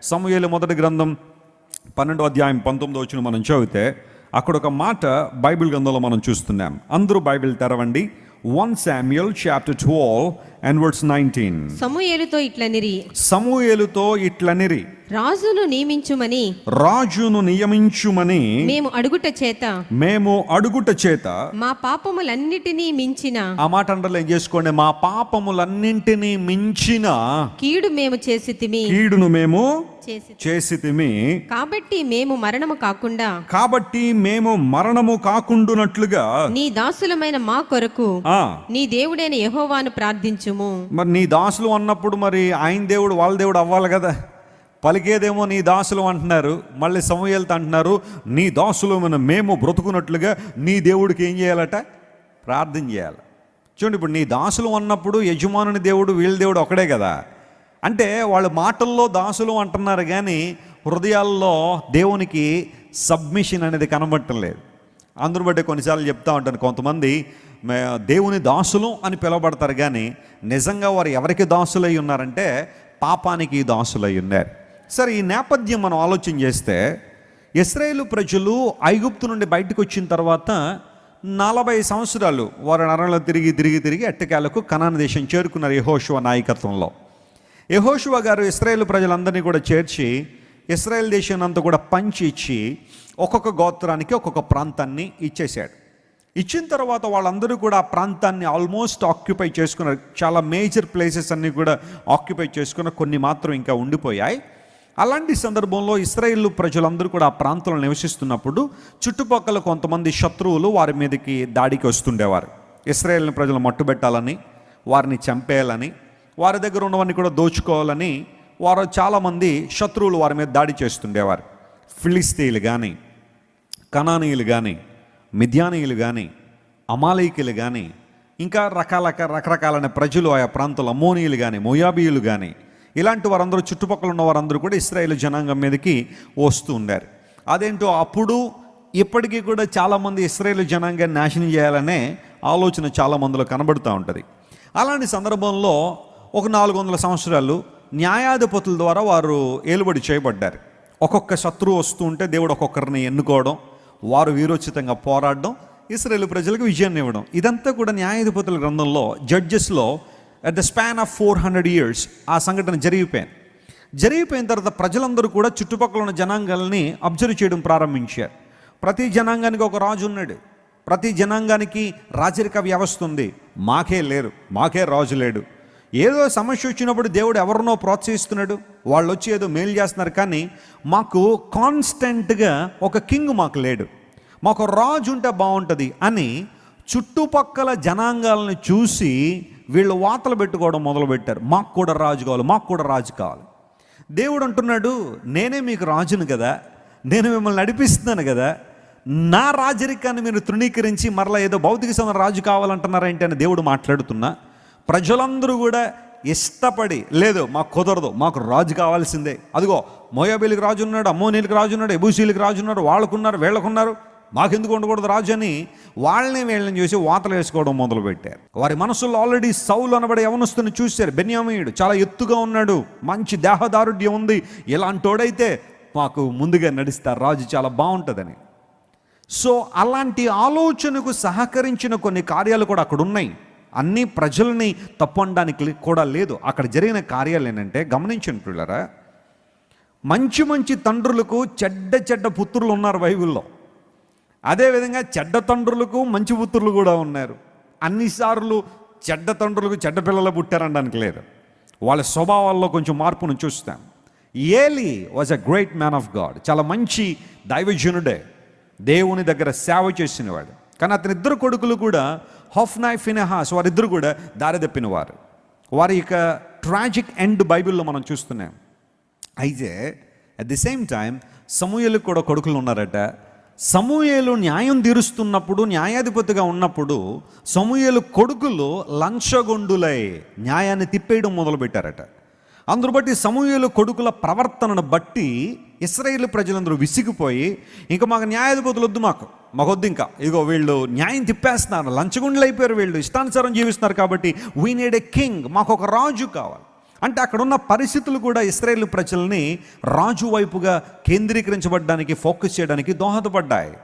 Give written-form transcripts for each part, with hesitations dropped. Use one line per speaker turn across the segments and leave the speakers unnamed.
సమూయేలు మొదటి గ్రంథం 12వ అధ్యాయం 19వ వచనం మనం చదివితే అక్కడ ఒక మాట బైబిల్ గ్రంథంలో మనం చూస్తున్నాం. అందరూ బైబిల్ తెరవండి. 1 Samuel chapter 12 and verse 19. సమూయేలుతో ఇట్లనిరి
రాజును
నియమించుమని
మేము అడుగుట చేత మా పాపములన్నిటినీ మించిన,
ఆ మాట అండర్లైన్ చేసుకోండి, మా పాపములన్నింటినీ మించిన
కీడును మేము
చేసితిమి
కాబట్టి మేము
మరణము కాకుండునట్లుగా
నీ దాసులమైన మా కొరకు నీ దేవుడైన యెహోవాను ప్రార్థించుము.
మరి నీ దాసులు అన్నప్పుడు మరి ఆయన దేవుడు వాళ్ళ దేవుడు అవ్వాలి కదా. పలికేదేమో నీ దాసులు అంటున్నారు, మళ్ళీ సమూయేలుతో అంటున్నారు నీ దాసులు మేము బ్రతుకున్నట్లుగా నీ దేవుడికి ఏం చేయాలట? ప్రార్థన చేయాలి. చూడండి, ఇప్పుడు నీ దాసులు అన్నప్పుడు యజమానుని దేవుడు వీళ్ళ దేవుడు ఒకడే కదా. అంటే వాళ్ళు మాటల్లో దాసులు అంటున్నారు కానీ హృదయాల్లో దేవునికి సబ్మిషన్ అనేది కనబట్టలేదు. అందును బట్టి కొన్నిసార్లు చెప్తా ఉంటాను, కొంతమంది దేవుని దాసులు అని పిలువబడతారు కానీ నిజంగా వారు ఎవరికి దాసులై ఉన్నారంటే పాపానికి దాసులై ఉన్నారు. సరే, ఈ నేపథ్యం మనం ఆలోచన చేస్తే ఇశ్రాయేలు ప్రజలు ఐగుప్తు నుండి బయటకు వచ్చిన తర్వాత 40 సంవత్సరాలు వారు నరంలో తిరిగి ఎట్టకేలకు కనాను దేశం చేరుకున్నారు యెహోషువ నాయకత్వంలో. యెహోషువ గారు ఇశ్రాయేలు ప్రజలందరినీ కూడా చేర్చి ఇశ్రాయేల్ దేశాన్ని అంతా కూడా పంచి ఇచ్చి ఒక్కొక్క గోత్రానికి ఒక్కొక్క ప్రాంతాన్ని ఇచ్చేశాడు. ఇచ్చిన తర్వాత వాళ్ళందరూ కూడా ఆ ప్రాంతాన్ని ఆల్మోస్ట్ ఆక్యుపై చేసుకున్నారు. చాలా మేజర్ ప్లేసెస్ అన్నీ కూడా ఆక్యుపై చేసుకున్న, కొన్ని మాత్రం ఇంకా ఉండిపోయాయి. అలాంటి సందర్భంలో ఇశ్రాయేలు ప్రజలందరూ కూడా ఆ ప్రాంతంలో నివసిస్తున్నప్పుడు చుట్టుపక్కల కొంతమంది శత్రువులు వారి మీదకి దాడికి వస్తుండేవారు. ఇశ్రాయేలు ప్రజలు మట్టుబెట్టాలని, వారిని చంపేయాలని, వారి దగ్గర ఉన్నవన్నీ కూడా దోచుకోవాలని వారు చాలామంది శత్రువులు వారి మీద దాడి చేస్తుండేవారు. ఫిలిస్తీయులు కానీ, కనానీయులు కానీ, మిద్యానీయులు కానీ, అమాలేకీయులు కానీ, ఇంకా రకరకాలైన ప్రజలు ఆయా ప్రాంతాల్లో అమ్మోనీయులు కానీ, మోయాబీయులు కానీ, ఇలాంటి వారందరూ చుట్టుపక్కల ఉన్న వారందరూ కూడా ఇశ్రాయేలు జనాంగం మీదకి వస్తూ ఉండారు. అదేంటో అప్పుడు ఇప్పటికీ కూడా చాలామంది ఇశ్రాయేలు జనాంగాన్ని నాశనం చేయాలనే ఆలోచన చాలామందిలో కనబడుతూ ఉంటుంది. అలాంటి సందర్భంలో ఒక 400 సంవత్సరాలు న్యాయాధిపతుల ద్వారా వారు ఏలుబడి చేయబడ్డారు. ఒక్కొక్క శత్రువు వస్తూ ఉంటే దేవుడు ఒక్కొక్కరిని ఎన్నుకోవడం, వారు వీరోచితంగా పోరాడడం, ఇశ్రాయేలు ప్రజలకు విజయాన్ని ఇవ్వడం. ఇదంతా కూడా న్యాయాధిపతుల గ్రంథంలో జడ్జెస్లో at the span of 400 years ఆ సంఘటన జరిగిపోయిన తర్వాత ప్రజలందరూ కూడా చుట్టుపక్కల ఉన్న జనాంగాల్ని అబ్జర్వ్ చేయడం ప్రారంభించారు. ప్రతి జనాంగానికి ఒక రాజు ఉన్నాడు, ప్రతి జనాంగానికి రాజరిక వ్యవస్థ ఉంది. మాకే రాజు లేడు. ఏదో సమస్య వచ్చినప్పుడు దేవుడు ఎవరినో ప్రోత్సహిస్తున్నాడు, వాళ్ళు వచ్చి ఏదో మేలు చేస్తున్నారు, కానీ మాకు కాన్స్టెంట్గా ఒక కింగ్ మాకు లేడు, మాకు రాజు ఉంటే బాగుంటుంది అని చుట్టుపక్కల జనాంగాలను చూసి వీళ్ళు వాతలు పెట్టుకోవడం మొదలుపెట్టారు. మాకు కూడా రాజు కావాలి. దేవుడు అంటున్నాడు, నేనే మీకు రాజును కదా, నేను మిమ్మల్ని నడిపిస్తున్నాను కదా, నా రాజరికాన్ని మీరు తృణీకరించి మరలా ఏదో భౌతిక రాజు కావాలంటున్నారేంటి అని దేవుడు మాట్లాడుతున్నా ప్రజలందరూ కూడా ఇష్టపడి, లేదు మాకు కుదరదు, మాకు రాజు కావాల్సిందే. అదిగో మోయాబీలకు రాజు ఉన్నాడు, అమ్మోనీలకు రాజు ఉన్నాడు, ఎబూసీలకు రాజు ఉన్నాడు, వాళ్ళకున్నారు వీళ్ళకున్నారు, మాకెందుకు ఉండకూడదు రాజు అని వీళ్ళని చూసి వాతలు వేసుకోవడం మొదలుపెట్టారు. వారి మనసుల్లో ఆల్రెడీ సౌలు అనబడే యవనస్తుని చూశారు. బెన్యామీయుడు చాలా ఎత్తుగా ఉన్నాడు, మంచి దేహదారుఢ్యం ఉంది, ఇలాంటోడైతే మాకు ముందుగా నడుస్తారు, రాజు చాలా బాగుంటుందని. సో అలాంటి ఆలోచనకు సహకరించిన కొన్ని కార్యాలు కూడా అక్కడ ఉన్నాయి. అన్ని ప్రజల్ని తప్పనడానికి కూడా లేదు. అక్కడ జరిగిన కార్యాలు ఏంటంటే గమనించండి పిల్లరా, మంచి తండ్రులకు చెడ్డ పుత్రులు ఉన్నారు బైబిల్లో. అదేవిధంగా చెడ్డ తండ్రులకు మంచి పుత్రులు కూడా ఉన్నారు. అన్నిసార్లు చెడ్డ తండ్రులకు చెడ్డ పిల్లలు పుట్టారనడానికి లేదు. వాళ్ళ స్వభావాల్లో కొంచెం మార్పును చూస్తాం. Eli was a great man of God, చాలా మంచి దైవజనుడే, దేవుని దగ్గర సేవ చేసినవాడు. కానీ అతని 2 కొడుకులు కూడా హొఫ్నై, ఫినెహాస్, వారిద్దరు కూడా దారి తప్పినవారు. వారి యొక్క ట్రాజిక్ ఎండ్ బైబిల్లో మనం చూస్తున్నాం. అయితే అట్ ది సేమ్ టైం సమూయేలుకు కూడా కొడుకులు ఉన్నారట. సమూయేలు న్యాయం తీరుస్తున్నప్పుడు, న్యాయాధిపతిగా ఉన్నప్పుడు సమూయేలు కొడుకులు లంచగొండులై న్యాయాన్ని తిప్పేయడం మొదలుపెట్టారట. అందును బట్టి సమూయేలు కొడుకుల ప్రవర్తనను బట్టి ఇశ్రాయేలు ప్రజలందరూ విసిగిపోయి, ఇంకా మాకు న్యాయాధిపతులు వద్దు, మాకు వద్దు, ఇంకా ఇగో వీళ్ళు న్యాయం తిప్పేస్తున్నారు, లంచగొండలు అయిపోయారు, వీళ్ళు ఇష్టానుసారం జీవిస్తున్నారు, కాబట్టి వీ నీడ్ ఏ కింగ్, మాకు ఒక రాజు కావాలి. అంటే అక్కడ ఉన్న పరిస్థితులు కూడా ఇశ్రాయేలు ప్రజల్ని రాజు వైపుగా కేంద్రీకరించబడడానికి, ఫోకస్ చేయడానికి దోహదపడ్డాయి.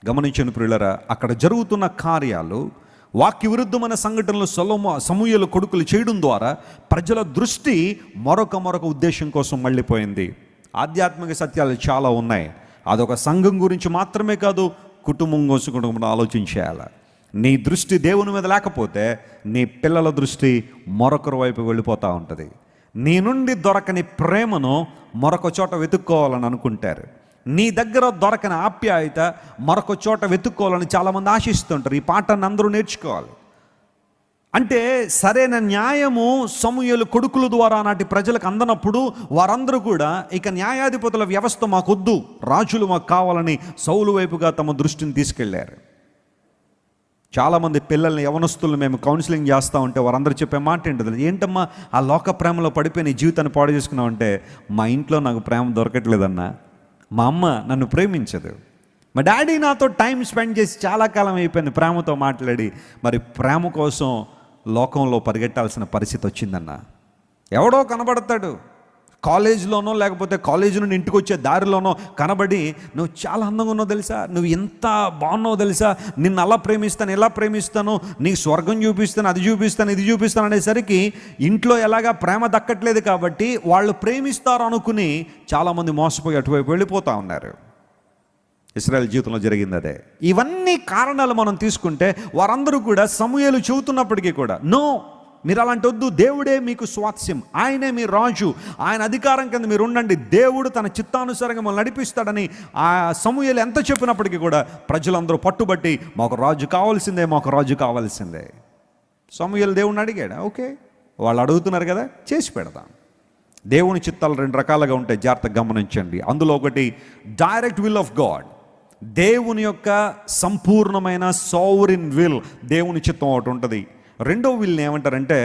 గమనించండి ప్రియులారా, అక్కడ జరుగుతున్న కార్యాలు, వాక్య విరుద్ధమైన సంఘటనలు సమూయేలు కొడుకులు చేయడం ద్వారా ప్రజల దృష్టి మరొక ఉద్దేశం కోసం మళ్ళీపోయింది. ఆధ్యాత్మిక సత్యాలు చాలా ఉన్నాయి. అదొక సంఘం గురించి మాత్రమే కాదు, కుటుంబం కోసం కూడా మనం ఆలోచించేయాలి. నీ దృష్టి దేవుని మీద లేకపోతే నీ పిల్లల దృష్టి మరొకరి వైపు వెళ్ళిపోతూ ఉంటుంది. నీ నుండి దొరకని ప్రేమను మరొక చోట వెతుక్కోవాలని అనుకుంటారు. నీ దగ్గర దొరకని ఆప్యాయత మరొక చోట వెతుక్కోవాలని చాలామంది ఆశిస్తుంటారు. ఈ పాఠాన్ని అందరూ నేర్చుకోవాలి. అంటే సరైన న్యాయము సమూయేలు కొడుకుల ద్వారా నాటి ప్రజలకు అందనప్పుడు వారందరూ కూడా ఇక న్యాయాధిపతుల వ్యవస్థ మాకొద్దు, రాజులు మాకు కావాలని సౌలు వైపుగా తమ దృష్టిని తీసుకెళ్లారు. చాలామంది పిల్లల్ని, యవనస్తులను మేము కౌన్సిలింగ్ చేస్తూ ఉంటే వారందరూ చెప్పే మాట ఏంటది, ఏంటమ్మా ఆ లోక ప్రేమలో పడిపోయి నీ జీవితాన్ని పాడు చేసుకున్నావు అంటే, మా ఇంట్లో నాకు ప్రేమ దొరకట్లేదన్నా, మా అమ్మ నన్ను ప్రేమించదు, మా డాడీ నాతో టైం స్పెండ్ చేసి చాలా కాలం అయిపోయింది ప్రేమతో మాట్లాడి, మరి ప్రేమ కోసం లోకంలో పరిగెట్టాల్సిన పరిస్థితి వచ్చిందన్న. ఎవడో కనబడతాడు కాలేజీలోనో, లేకపోతే కాలేజీ నుండి ఇంటికి వచ్చే దారిలోనో కనబడి, నువ్వు చాలా అందంగా ఉన్నావు తెలుసా, నువ్వు ఎంత బాగున్నావు తెలుసా, నిన్ను అలా ప్రేమిస్తాను, ఇలా ప్రేమిస్తాను, నీకు స్వర్గం చూపిస్తాను, అది చూపిస్తాను, ఇది చూపిస్తాను అనేసరికి ఇంట్లో ఎలాగా ప్రేమ దక్కట్లేదు కాబట్టి వాళ్ళు ప్రేమిస్తారు అనుకుని చాలామంది మోసపోయి అటువైపు వెళ్ళిపోతూ ఉన్నారు. ఇశ్రాయేల్ జీవితంలో జరిగింది అదే. ఇవన్నీ కారణాలు మనం తీసుకుంటే వారందరూ కూడా సమూయేలు చెబుతున్నప్పటికీ కూడా, నో, మీరు అలాంటి వద్దు, దేవుడే మీకు స్వాస్యం, ఆయనే మీ రాజు, ఆయన అధికారం కింద మీరు ఉండండి, దేవుడు తన చిత్తానుసారంగా మిమ్మల్ని నడిపిస్తాడని ఆ సమూయేలు ఎంత చెప్పినప్పటికీ కూడా ప్రజలందరూ పట్టుబట్టి మాకు రాజు కావాల్సిందే, మాకు రాజు కావాల్సిందే. సమూయేలు దేవుడిని అడిగాడు, ఓకే వాళ్ళు అడుగుతున్నారు కదా, చేసి పెడతాం. దేవుని చిత్తాలు రెండు రకాలుగా ఉంటాయి, జాగ్రత్తగా గమనించండి. అందులో ఒకటి డైరెక్ట్ విల్ ఆఫ్ గాడ్, దేవుని యొక్క సంపూర్ణమైన సావరిన్ విల్, దేవుని చిత్తం ఒకటి ఉంటుంది. రెండో విల్ని ఏమంటారంటే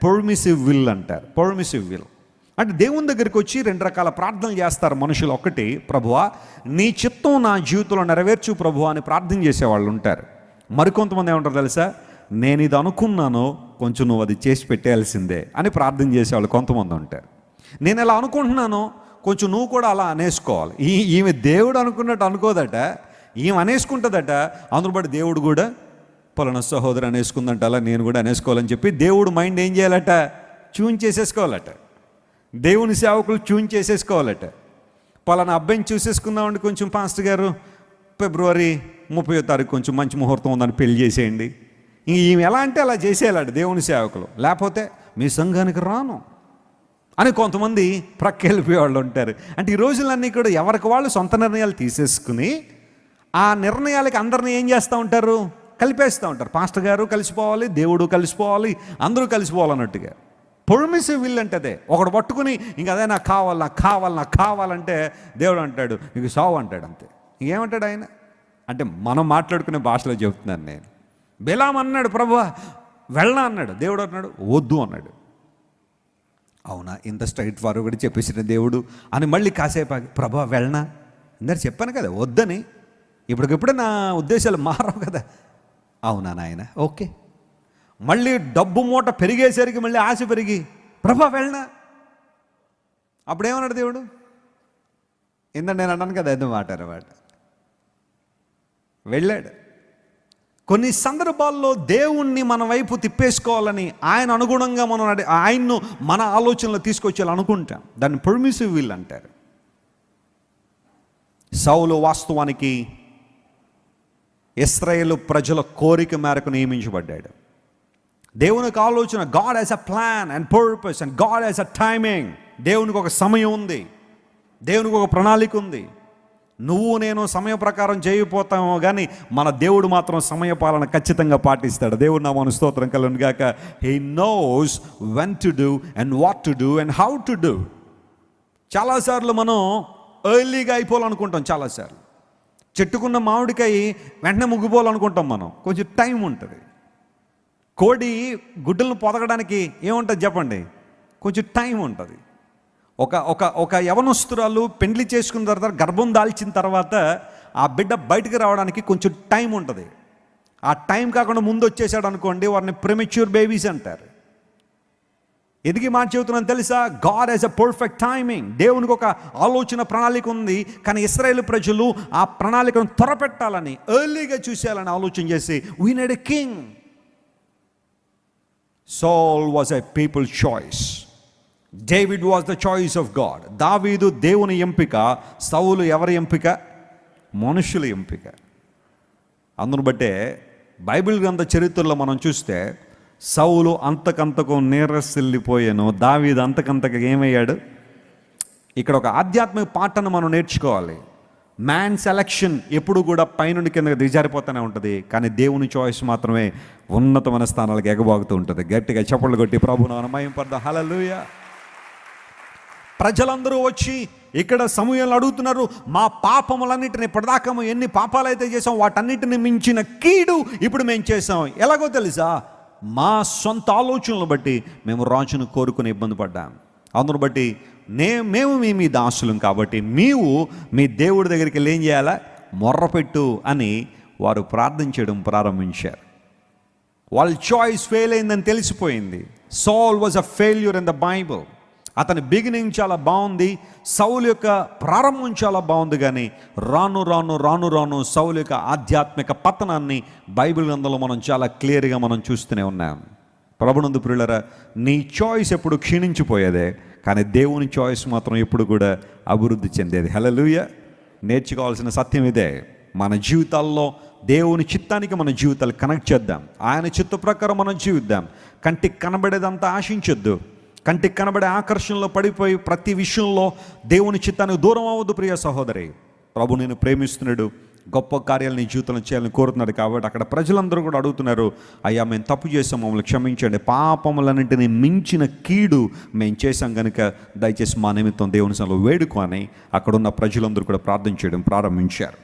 పర్మిసివ్ విల్ అంటారు. పర్మిసివ్ విల్ అంటే దేవుని దగ్గరికి వచ్చి రెండు రకాల ప్రార్థనలు చేస్తారు మనుషులు. ఒకటి, ప్రభువా నీ చిత్తం నా జీవితంలో నెరవేర్చు ప్రభువా అని ప్రార్థన చేసేవాళ్ళు ఉంటారు. మరికొంతమంది ఏమంటారు తెలుసా, నేను ఇది అనుకున్నాను, కొంచెం నువ్వు అది చేసి పెట్టేయాల్సిందే అని ప్రార్థన చేసేవాళ్ళు కొంతమంది ఉంటారు. నేను ఎలా అనుకుంటున్నాను, కొంచెం నువ్వు కూడా అలా అనేసుకోవాలి. ఈమె దేవుడు అనుకున్నట్టు అనుకోదట, ఈమె అనేసుకుంటుందట. అందులో బట్టి దేవుడు కూడా పలానా సహోదరు అనేసుకుందంట, అలా నేను కూడా అనేసుకోవాలని చెప్పి దేవుడు మైండ్ ఏం చేయాలట, ట్యూన్ చేసేసుకోవాలట. దేవుని సేవకులు ట్యూన్ చేసేసుకోవాలట. పలానా అబ్బాయిని చూసేసుకుందామండి, కొంచెం పాస్టర్ గారు ఫిబ్రవరి 30వ తారీఖు కొంచెం మంచి ముహూర్తం ఉందని పెళ్లి చేసేయండి. ఈమె ఎలా అంటే అలా చేసేయాలట దేవుని సేవకులు, లేకపోతే మీ సంఘానికి రాను అని కొంతమంది ప్రక్కెళ్ళిపోయేవాళ్ళు ఉంటారు. అంటే ఈ రోజులన్నీ కూడా ఎవరికి వాళ్ళు సొంత నిర్ణయాలు తీసేసుకుని ఆ నిర్ణయాలకి అందరినీ ఏం చేస్తూ ఉంటారు, కలిపేస్తూ ఉంటారు. పాస్టర్ గారు కలిసిపోవాలి, దేవుడు కలిసిపోవాలి, అందరూ కలిసిపోవాలన్నట్టుగా. పర్మిసివ్ విల్ అంటే అదే. ఒకడు పట్టుకుని ఇంక అదే నాకు కావాలి, నాకు కావాలి, నాకు కావాలంటే దేవుడు అంటాడు నీకు సావు అంటాడు, అంతే. ఇంకేమంటాడు ఆయన అంటే మనం మాట్లాడుకునే భాషలో చెబుతున్నాను నేను. బిలాం అన్నాడు ప్రభువా వెళ్ళనా అన్నాడు, దేవుడు అన్నాడు వద్దు అన్నాడు. అవునా, ఇంత స్ట్రైట్ ఫార్వర్డ్ చెప్పేసిన దేవుడు అని మళ్ళీ కాసేపు ప్రభువా వెళ్ళనా, ఇందరు చెప్పాను కదా వద్దని, ఇప్పటికిప్పుడే నా ఉద్దేశాలు మారవు కదా. అవునా నాయన, ఓకే. మళ్ళీ డబ్బు మూట పెరిగేసరికి మళ్ళీ ఆశ పెరిగి ప్రభా వెళ్ళనా, అప్పుడేమన్నాడు దేవుడు, ఏంటంటే నేను అన్నాను కదా ఎందుకు మాట అన్నమాట, వెళ్ళాడు. కొన్ని సందర్భాల్లో దేవుణ్ణి మన వైపు తిప్పేసుకోవాలని ఆయన అనుగుణంగా మనం ఆయన్ను మన ఆలోచనలో తీసుకొచ్చేయాలని అనుకుంటాం. దాన్ని పర్మిసివ్ విల్ అంటారు. సౌలు వాస్తవానికి ఇశ్రాయేలు ప్రజల కోరిక మేరకు నియమించబడ్డాడు. దేవునికి ఆలోచన, God has a plan and purpose and God has a timing. దేవునికి ఒక సమయం ఉంది, దేవునికి ఒక ప్రణాళిక ఉంది. నువ్వు నేను సమయ ప్రకారం చేయకపోతామో కానీ మన దేవుడు మాత్రం సమయపాలన ఖచ్చితంగా పాటిస్తాడు. దేవుడు నామమున స్తోత్రం కలుగును గాక. He knows when to do and what to do and how to do. చాలాసార్లు మనం ఎర్లీగా అయిపోవాలనుకుంటాం. చాలాసార్లు చెట్టుకున్న మామిడికాయ వెంటనే ముగ్గిపోవాలనుకుంటాం మనం, కొంచెం టైం ఉంటుంది. కోడి గుడ్డలను పొదగడానికి ఏముంటుంది చెప్పండి, కొంచెం టైం ఉంటుంది. ఒక యవనస్తురాలు పెండ్లి చేసుకున్న తర్వాత గర్భం దాల్చిన తర్వాత ఆ బిడ్డ బయటకు రావడానికి కొంచెం టైం ఉంటుంది. ఆ టైం కాకుండా ముందు వచ్చేసాడు అనుకోండి, వారిని ప్రిమెచ్యూర్ బేబీస్ అంటారు. ఎందుకు ఈ మాట చెబుతున్నాను తెలుసా? God has a perfect timing. దేవునికి ఒక ఆలోచన, ప్రణాళిక ఉంది. కానీ ఇశ్రాయేలు ప్రజలు ఆ ప్రణాళికను త్వరపెట్టాలని, ఎర్లీగా చూసేయాలని ఆలోచన చేసి we need a king. Saul was a people's choice. David was the choice of God. దావీదు దేవుని ఎంపిక, సౌలు ఎవరి ఎంపిక? మనుషుల ఎంపిక. అందును బట్టే బైబిల్ గ్రంథ చరిత్రలో మనం చూస్తే సౌలు అంతకంతకు నీరసిల్లిపోయాను, దావీదు అంతకంతకు ఏమయ్యాడు? ఇక్కడ ఒక ఆధ్యాత్మిక పాఠాన్ని మనం నేర్చుకోవాలి. మ్యాన్ సెలక్షన్ ఎప్పుడు కూడా పైనుండి కిందకి దిగజారిపోతూనే ఉంటుంది, కానీ దేవుని చాయిస్ మాత్రమే ఉన్నతమైన స్థానాలకు ఎగబాగుతూ ఉంటుంది. గట్టిగా చప్పట్లు కొట్టి ప్రభువును మహిమపడదాం. హల్లెలూయా. ప్రజలందరూ వచ్చి ఇక్కడ సమూయేలును అడుగుతున్నారు, మా పాపములన్నిటిని, ఇప్పటిదాకా ఎన్ని పాపాలు అయితే చేసాం వాటన్నిటిని మించిన కీడు ఇప్పుడు మేము చేసాం. ఎలాగో తెలుసా? మా సొంత ఆలోచనలు బట్టి మేము రాజును కోరుకుని ఇబ్బంది పడ్డాం. అందును బట్టి మేము మీ దాసులం కాబట్టి నీవు మీ దేవుడి దగ్గరికి వెళ్ళి ఏం చేయాలా? మొర్రపెట్టు అని వారు ప్రార్థన చేయడం ప్రారంభించారు. వాళ్ళ చాయిస్ ఫెయిల్ అయిందని తెలిసిపోయింది. Saul was a failure in the Bible. అతని బిగినింగ్ చాలా బాగుంది, సౌలు యొక్క ప్రారంభం చాలా బాగుంది. కానీ రాను రాను రాను రాను సౌలు యొక్క ఆధ్యాత్మిక పతనాన్ని బైబిల్ గ్రంథంలో మనం చాలా క్లియర్గా మనం చూస్తూనే ఉన్నాం. ప్రభునందు ప్రియులారా, నీ చాయిస్ ఎప్పుడు క్షీణించిపోయేదే, కానీ దేవుని చాయిస్ మాత్రం ఎప్పుడు కూడా అభివృద్ధి చెందేది. హల్లెలూయా. నేర్చుకోవాల్సిన సత్యం ఇదే. మన జీవితాల్లో దేవుని చిత్తానికి మన జీవితాలు కనెక్ట్ చేద్దాం. ఆయన చిత్త ప్రకారం మనం జీవిద్దాం. కంటికి కనబడేదంతా ఆశించొద్దు. కంటికి కనబడే ఆకర్షణలో పడిపోయి ప్రతి విషయంలో దేవుని చిత్తానికి దూరం అవ్వద్దు. ప్రియ సహోదరి, ప్రభు నేను ప్రేమిస్తున్నాడు, గొప్ప కార్యాలు నీ జీవితంలో చేయాలని కోరుతున్నాడు. కాబట్టి అక్కడ ప్రజలందరూ కూడా అడుగుతున్నారు, అయ్యా మేము తప్పు చేసాం, మమ్మల్ని క్షమించండి, పాపములన్నింటినీ మించిన కీడు మేము చేశాం కనుక దయచేసి మా నిమిత్తం దేవుని సన్నిధిలో వేడుకో అని అక్కడున్న ప్రజలందరూ కూడా ప్రార్థన చేయడం ప్రారంభించారు.